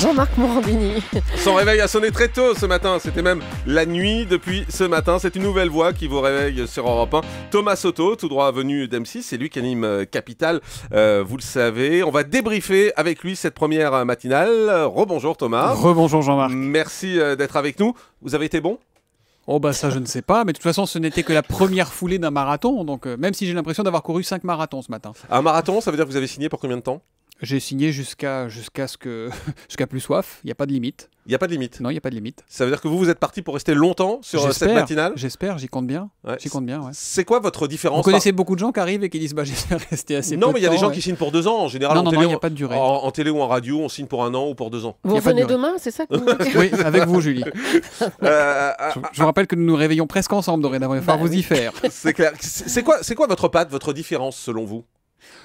Jean-Marc Morandini. Son réveil a sonné très tôt ce matin, c'était même la nuit depuis ce matin. C'est une nouvelle voix qui vous réveille sur Europe 1. Thomas Soto, tout droit venu d'M6, c'est lui qui anime Capital, vous le savez. On va débriefer avec lui cette première matinale. Rebonjour Thomas. Rebonjour Jean-Marc. Merci d'être avec nous. Vous avez été bon ? Oh bah ça je ne sais pas, mais de toute façon ce n'était que la première foulée d'un marathon, donc même si j'ai l'impression d'avoir couru 5 marathons ce matin. Un marathon, ça veut dire que vous avez signé pour combien de temps ? J'ai signé jusqu'à plus soif, il n'y a pas de limite. Il n'y a pas de limite. Non, il n'y a pas de limite. Ça veut dire que vous êtes parti pour rester longtemps sur cette matinale ? J'espère, j'y compte bien. Ouais. J'y compte bien, ouais. C'est quoi votre différence ? Vous connaissez beaucoup de gens qui arrivent et qui disent bah j'espère rester assez peu Non, mais il y a de des temps, gens qui signent pour 2 ans. En général, non, il n'y a pas de durée. En télé ou en radio, on signe pour 1 an ou pour 2 ans. Vous revenez demain, c'est ça que vous dites ? Oui, avec vous Julie. Je vous rappelle que nous nous réveillons presque ensemble dorénavant, il va falloir vous y faire. C'est clair. C'est quoi votre patte, votre différence selon vous ?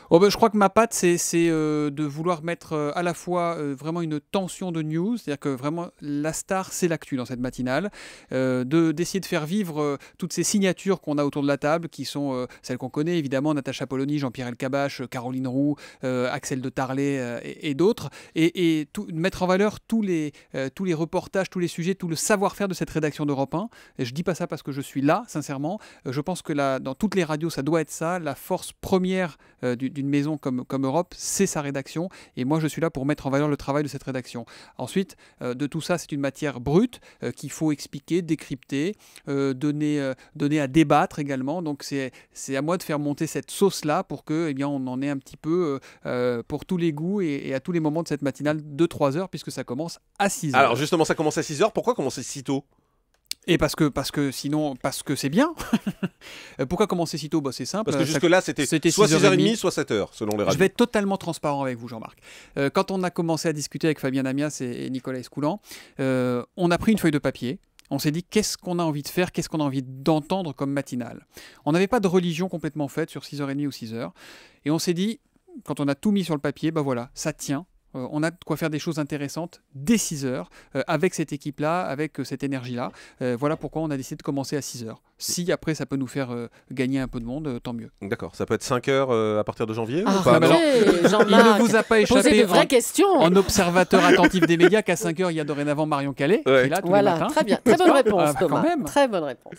Oh ben, je crois que ma patte, c'est de vouloir mettre à la fois vraiment une tension de news, c'est-à-dire que vraiment la star, c'est l'actu dans cette matinale, d'essayer de faire vivre toutes ces signatures qu'on a autour de la table, qui sont celles qu'on connaît évidemment, Natacha Polony, Jean-Pierre Elkabbach, Caroline Roux, Axel de Tarlet et d'autres, et mettre en valeur tous les reportages, tous les sujets, tout le savoir-faire de cette rédaction d'Europe 1. Et je dis pas ça parce que je suis là, sincèrement. Je pense que dans toutes les radios, ça doit être ça, la force première d'une maison comme Europe, c'est sa rédaction, et moi je suis là pour mettre en valeur le travail de cette rédaction. Ensuite, de tout ça, c'est une matière brute qu'il faut expliquer, décrypter, donner à débattre également, donc c'est à moi de faire monter cette sauce-là pour que, eh bien, on en ait un petit peu pour tous les goûts et à tous les moments de cette matinale de 3 heures, puisque ça commence à 6 heures. Alors justement, ça commence à 6 heures, pourquoi commencer si tôt ? Et parce que c'est bien. Pourquoi commencer si tôt ? Bah, c'est simple. Parce que jusque-là, c'était soit 6h30, soit 7h, selon les radios. Je vais être totalement transparent avec vous, Jean-Marc. Quand on a commencé à discuter avec Fabien Amias et Nicolas Escoulan, on a pris une feuille de papier. On s'est dit qu'est-ce qu'on a envie de faire, qu'est-ce qu'on a envie d'entendre comme matinale. On n'avait pas de religion complètement faite sur 6h30 ou 6h. Et on s'est dit, quand on a tout mis sur le papier, bah voilà, ça tient. On a de quoi faire des choses intéressantes dès 6 heures, avec cette équipe-là, avec cette énergie-là. Voilà pourquoi on a décidé de commencer à 6 heures. Si après ça peut nous faire gagner un peu de monde, tant mieux. D'accord, ça peut être 5 heures à partir de janvier ou pas? pas? Jean-Marc, il ne vous a pas échappé en observateur attentif des médias qu'à 5 heures, il y a dorénavant Marion Calais, qui est là tous les matins. Très bien, très bonne réponse, Thomas. Quand même. Très bonne réponse.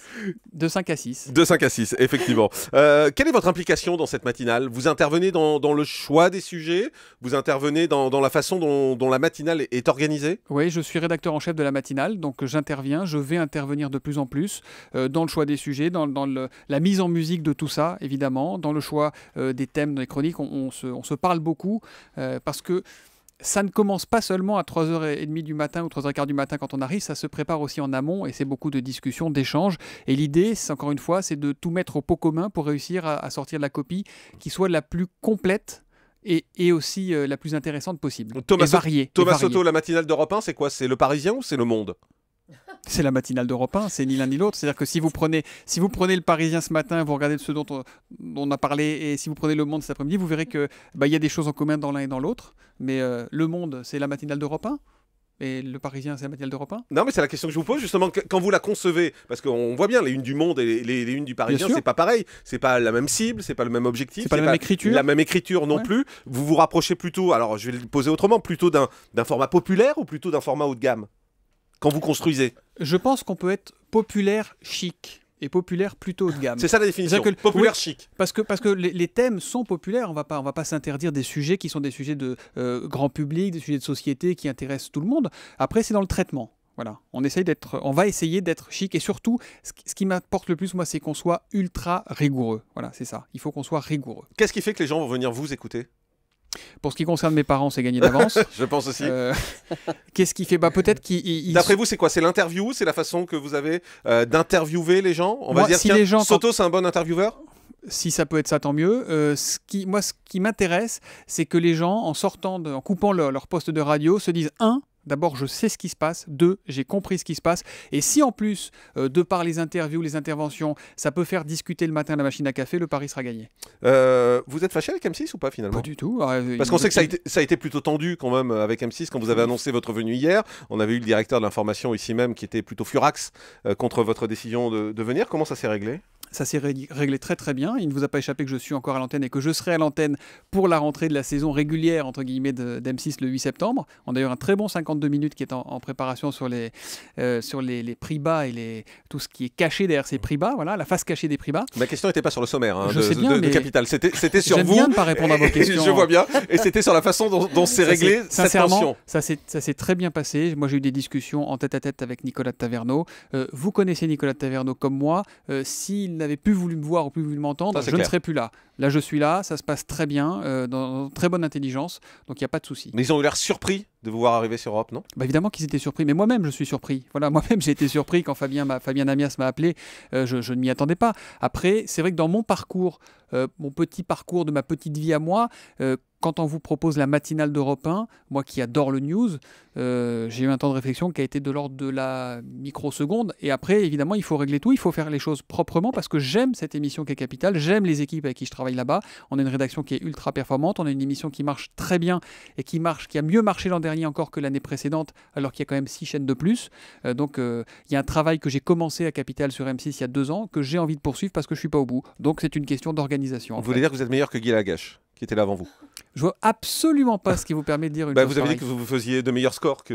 De 5 à 6. De 5 à 6, effectivement. Quelle est votre implication dans cette matinale ? Vous intervenez dans le choix des sujets ? Vous intervenez dans la façon dont la matinale est organisée ? Oui, je suis rédacteur en chef de la matinale, donc j'interviens, je vais intervenir de plus en plus dans le choix des sujets, dans la mise en musique de tout ça, évidemment, dans le choix des thèmes, des chroniques. On se parle beaucoup parce que ça ne commence pas seulement à 3h30 du matin ou 3h15 du matin quand on arrive, ça se prépare aussi en amont et c'est beaucoup de discussions, d'échanges. Et l'idée, encore une fois, c'est de tout mettre au pot commun pour réussir à sortir de la copie qui soit la plus complète et aussi la plus intéressante possible. Thomas variée. Soto, la matinale d'Europe 1, c'est quoi ? C'est Le Parisien ou c'est Le Monde ? C'est la matinale d'Europe 1, c'est ni l'un ni l'autre. C'est-à-dire que si vous prenez Le Parisien ce matin, vous regardez ce dont on a parlé, et si vous prenez Le Monde cet après-midi, vous verrez qu'il y a des choses en commun dans l'un et dans l'autre. Mais Le Monde, c'est la matinale d'Europe 1 et Le Parisien, c'est la matinale d'Europe 1 ? Non, mais c'est la question que je vous pose, justement, quand vous la concevez, parce qu'on voit bien, les unes du Monde et les unes du Parisien, c'est pas pareil, c'est pas la même cible, c'est pas le même objectif, c'est pas la même écriture non plus. Vous vous rapprochez plutôt, alors je vais le poser autrement, plutôt d'un format populaire ou plutôt d'un format haut de gamme, quand vous construisez ? Je pense qu'on peut être populaire chic et populaire plutôt haut de gamme. C'est ça la définition, populaire chic. Parce que les thèmes sont populaires, on va pas s'interdire des sujets qui sont des sujets de grand public, des sujets de société qui intéressent tout le monde. Après, c'est dans le traitement. Voilà, on va essayer d'être chic et surtout, ce qui m'apporte le plus, moi, c'est qu'on soit ultra rigoureux. Voilà, c'est ça, il faut qu'on soit rigoureux. Qu'est-ce qui fait que les gens vont venir vous écouter ? Pour ce qui concerne mes parents, c'est gagné d'avance. Je pense aussi. Qu'est-ce qui fait ? Peut-être qu'ils... D'après vous, c'est quoi ? C'est l'interview ? C'est la façon que vous avez d'interviewer les gens ? On va dire, si les gens, Soto, c'est un bon intervieweur ? Si ça peut être ça, tant mieux. Ce qui m'intéresse, c'est que les gens, en coupant leur poste de radio, se disent d'abord, je sais ce qui se passe. 2, j'ai compris ce qui se passe. Et si en plus, de par les interviews, les interventions, ça peut faire discuter le matin à la machine à café, le pari sera gagné. Vous êtes fâché avec M6 ou pas finalement ? Pas du tout. Parce qu'on sait que ça a été plutôt tendu quand même avec M6 quand vous avez annoncé votre venue hier. On avait eu le directeur de l'information ici même qui était plutôt furax contre votre décision de venir. Comment ça s'est réglé ? Ça s'est réglé très très bien. Il ne vous a pas échappé que je suis encore à l'antenne et que je serai à l'antenne pour la rentrée de la saison régulière entre guillemets d'M6 le 8 septembre. On a d'ailleurs un très bon 52 minutes qui est en préparation sur les prix bas et tout ce qui est caché derrière ces prix bas. Voilà, la face cachée des prix bas. Ma question n'était pas sur le sommaire Je sais bien, de Capital. C'était sur j'aime vous. bien ne pas répondre à vos questions. Je vois bien. Et c'était sur la façon dont s'est réglée cette tension. Ça s'est très bien passé. Moi, j'ai eu des discussions en tête-à-tête avec Nicolas de Taverneau. Vous connaissez Nicolas de Taverneau comme moi. S'il n'avait plus voulu me voir ou plus voulu m'entendre, je ne serais plus là. Là, je suis là, ça se passe très bien, dans très bonne intelligence, donc il n'y a pas de souci. Mais ils ont eu l'air surpris de vous voir arriver sur Europe, non? Bah évidemment qu'ils étaient surpris, mais moi-même je suis surpris. Voilà, moi-même j'ai été surpris quand Fabien Amias m'a appelé, je ne m'y attendais pas. Après, c'est vrai que dans mon parcours, mon petit parcours de ma petite vie à moi, quand on vous propose la matinale d'Europe 1, moi qui adore le news, j'ai eu un temps de réflexion qui a été de l'ordre de la microseconde. Et après, évidemment, il faut régler tout, il faut faire les choses proprement parce que j'aime cette émission qui est Capital, j'aime les équipes avec qui je travaille là-bas. On a une rédaction qui est ultra performante, on a une émission qui marche très bien et qui a mieux marché l'an dernier encore que l'année précédente, alors qu'il y a quand même 6 chaînes de plus. Donc, il y a un travail que j'ai commencé à Capital sur M6 il y a 2 ans, que j'ai envie de poursuivre parce que je ne suis pas au bout. Donc, c'est une question d'organisation. Vous voulez dire que vous êtes meilleur que Guy Lagache, qui était là avant vous? Je vois absolument pas ce qui vous permet de dire une chose vous avez pareille. dit que vous faisiez de meilleurs scores que...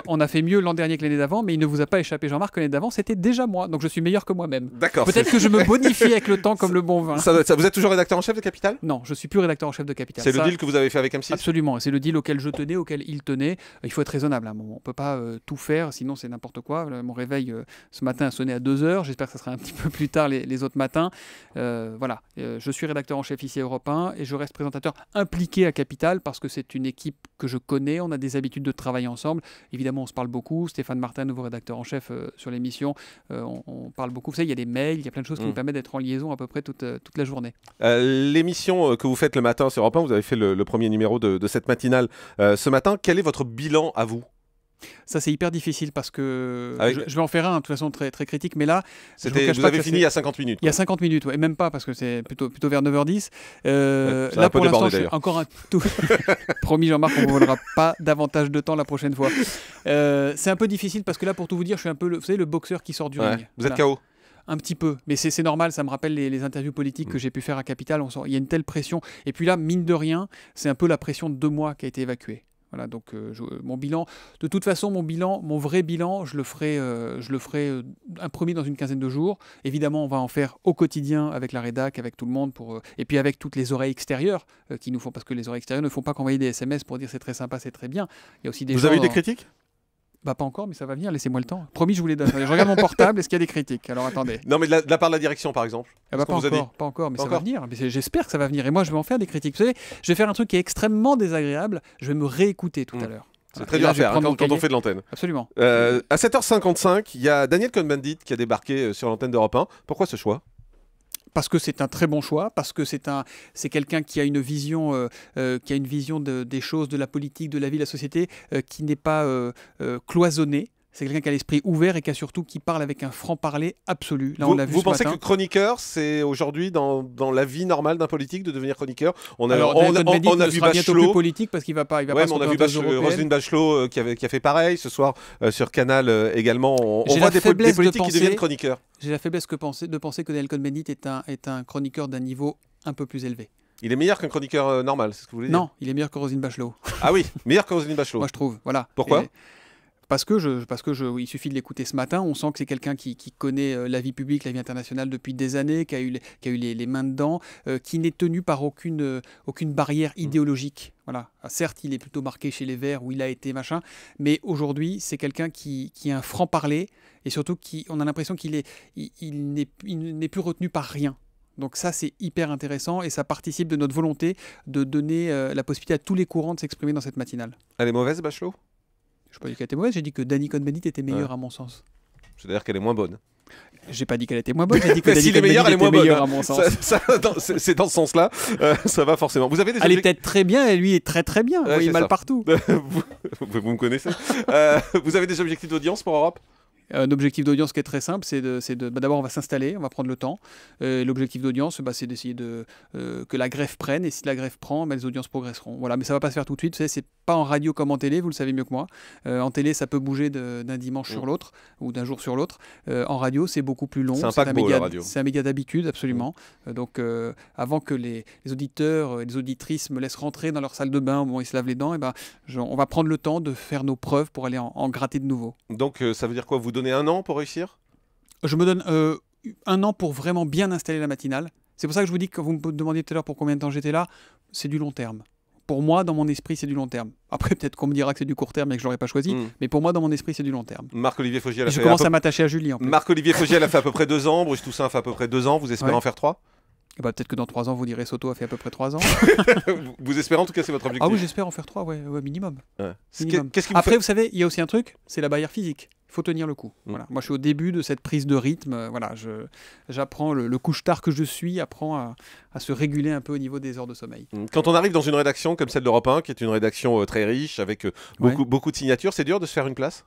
On a fait mieux l'an dernier que l'année d'avant, mais il ne vous a pas échappé, Jean-Marc, que l'année d'avant, c'était déjà moi. Donc je suis meilleur que moi-même. D'accord. Peut-être que je me bonifie avec le temps comme le bon vin. Vous êtes toujours rédacteur en chef de Capital? Non, je suis plus rédacteur en chef de Capital. C'est le deal que vous avez fait avec M6? Absolument, c'est le deal auquel je tenais, auquel il tenait. Il faut être raisonnable. Hein. On ne peut pas tout faire, sinon c'est n'importe quoi. Mon réveil ce matin a sonné à 2h. J'espère que ça sera un petit peu plus tard les autres matins. Voilà, je suis rédacteur en chef ici à Europe 1 et je reste présentateur impliqué à Capital parce que c'est une équipe que je connais, on a des habitudes de travailler ensemble. Évidemment, on se parle beaucoup. Stéphane Martin, nouveau rédacteur en chef sur l'émission, on parle beaucoup. Vous savez, il y a des mails, il y a plein de choses qui nous permettent d'être en liaison à peu près toute la journée. L'émission que vous faites le matin sur Europe 1, vous avez fait le premier numéro de cette matinale ce matin. Quel est votre bilan à vous? Ça, c'est hyper difficile parce que je vais en faire un de toute façon très, très critique, mais là, vous avez fini il y a 50 minutes. Il y a 50 minutes, ouais, et même pas parce que c'est plutôt vers 9h10. Là, pour l'instant, je suis encore un tout. Promis, Jean-Marc, on ne vous volera pas davantage de temps la prochaine fois. C'est un peu difficile parce que là, pour tout vous dire, je suis un peu le boxeur qui sort du ring. Vous êtes KO? Un petit peu, mais c'est normal, ça me rappelle les interviews politiques que j'ai pu faire à Capital. Il y a une telle pression. Et puis là, mine de rien, c'est un peu la pression de 2 mois qui a été évacuée. Voilà, donc mon bilan, de toute façon, mon vrai bilan, je le ferai un premier dans une quinzaine de jours. Évidemment, on va en faire au quotidien avec la rédac, avec tout le monde, et puis avec toutes les oreilles extérieures qui nous font, parce que les oreilles extérieures ne font pas qu'envoyer des SMS pour dire c'est très sympa, c'est très bien. Il y a aussi des Vous avez eu des critiques? Bah pas encore, mais ça va venir, laissez-moi le temps. Promis, je vous les donne. Je regarde mon portable, est-ce qu'il y a des critiques? Alors attendez. Non, mais de la part de la direction, par exemple. Pas encore, mais ça va venir. J'espère que ça va venir. Et moi, je vais en faire des critiques. Vous savez, je vais faire un truc qui est extrêmement désagréable. Je vais me réécouter tout à l'heure. C'est très dur à faire quand on fait de l'antenne. Absolument. À 7h55, il y a Daniel Cohn-Bendit qui a débarqué sur l'antenne d'Europe 1. Pourquoi ce choix? Parce que c'est un très bon choix, parce que c'est quelqu'un qui a une vision, des choses, de la politique, de la vie, de la société, qui n'est pas cloisonnée. C'est quelqu'un qui a l'esprit ouvert et qui parle avec un franc-parler absolu. Là, vous pensez que chroniqueur, c'est aujourd'hui dans la vie normale d'un politique de devenir chroniqueur? On a vu bientôt plus politique parce qu'il va pas. On a vu Roselyne Bachelot qui a fait pareil ce soir sur Canal également. On voit des politiques qui deviennent chroniqueurs. J'ai la faiblesse de penser que Daniel Cohn-Bendit est un chroniqueur d'un niveau un peu plus élevé. Il est meilleur qu'un chroniqueur normal, c'est ce que vous voulez dire? Non, il est meilleur que Roselyne Bachelot. Ah oui, meilleur que Roselyne Bachelot. Moi, je trouve. Voilà. Pourquoi? Parce que il suffit de l'écouter ce matin, on sent que c'est quelqu'un qui connaît la vie publique, la vie internationale depuis des années, qui a eu les mains dedans, qui n'est tenu par aucune barrière idéologique. Voilà. Certes, il est plutôt marqué chez les Verts où il a été machin, mais aujourd'hui, c'est quelqu'un qui a un franc-parler et surtout on a l'impression qu'il n'est plus retenu par rien. Donc ça, c'est hyper intéressant et ça participe de notre volonté de donner la possibilité à tous les courants de s'exprimer dans cette matinale. Elle est mauvaise, Bachelot? Je n'ai pas dit qu'elle était mauvaise, j'ai dit que Dany Cohn-Bendit était meilleure à mon sens. C'est-à-dire qu'elle est moins bonne. J'ai pas dit qu'elle était moins bonne, j'ai dit que Dany Cohn-Bendit était meilleure à mon sens. C'est dans ce sens-là, ça va forcément. Vous avez Elle est peut-être très bien et lui est très très bien, vous voyez mal partout. Vous me connaissez. Vous avez des objectifs d'audience pour Europe? Un objectif d'audience qui est très simple, d'abord on va s'installer, on va prendre le temps. L'objectif d'audience, c'est d'essayer que la greffe prenne, et si la greffe prend, les audiences progresseront. Voilà, mais ça ne va pas se faire tout de suite. Vous savez, c'est pas en radio comme en télé, vous le savez mieux que moi. En télé, ça peut bouger d'un dimanche sur l'autre ou d'un jour sur l'autre. En radio, c'est beaucoup plus long. C'est un paquebot, la radio. C'est un média d'habitude, absolument. Donc, avant que les auditeurs et les auditrices me laissent rentrer dans leur salle de bain au moment où ils se lavent les dents, on va prendre le temps de faire nos preuves pour aller en gratter de nouveau. Donc, ça veut dire quoi? Vous donnez 1 an pour réussir? Je me donne 1 an pour vraiment bien installer la matinale. C'est pour ça que je vous dis que quand vous me demandiez tout à l'heure pour combien de temps j'étais là, c'est du long terme. Pour moi, dans mon esprit, c'est du long terme. Après, peut-être qu'on me dira que c'est du court terme et que je ne l'aurais pas choisi, mais pour moi, dans mon esprit, c'est du long terme. Marc-Olivier Fogiel je commence à m'attacher à Julie. En plus. Marc-Olivier Fogiel a fait à peu près 2 ans, Bruce Toussaint a fait à peu près 2 ans, vous espérez en faire 3? Peut-être que dans 3 ans, vous direz Soto a fait à peu près 3 ans. Vous espérez en tout cas, c'est votre objectif? Ah oui, j'espère en faire 3, minimum. Minimum. Après, vous savez, il y a aussi un truc, c'est la barrière physique. Il faut tenir le coup. Voilà. Moi, je suis au début de cette prise de rythme. J'apprends, le couche-tard que je suis apprend à se réguler un peu au niveau des heures de sommeil. Quand on arrive dans une rédaction comme celle d'Europe 1, qui est une rédaction très riche, avec beaucoup de signatures, c'est dur de se faire une place?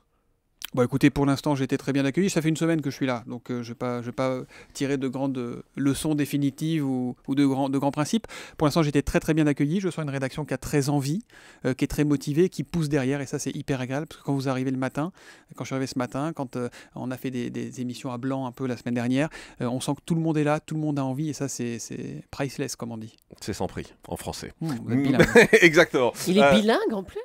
Écoutez, pour l'instant, j'ai été très bien accueilli. Ça fait 1 semaine que je suis là, donc je ne vais pas tirer de grandes leçons définitives ou de grands principes. Pour l'instant, j'ai été très très bien accueilli. Je sens une rédaction qui a très envie, qui est très motivée, qui pousse derrière, et ça, c'est hyper agréable. Parce que quand vous arrivez le matin, quand je suis arrivé ce matin, quand on a fait des émissions à blanc un peu la semaine dernière, on sent que tout le monde est là, tout le monde a envie, et ça, c'est priceless, comme on dit. C'est sans prix, en français. Vous êtes bilingue. Exactement. Il est bilingue en plus.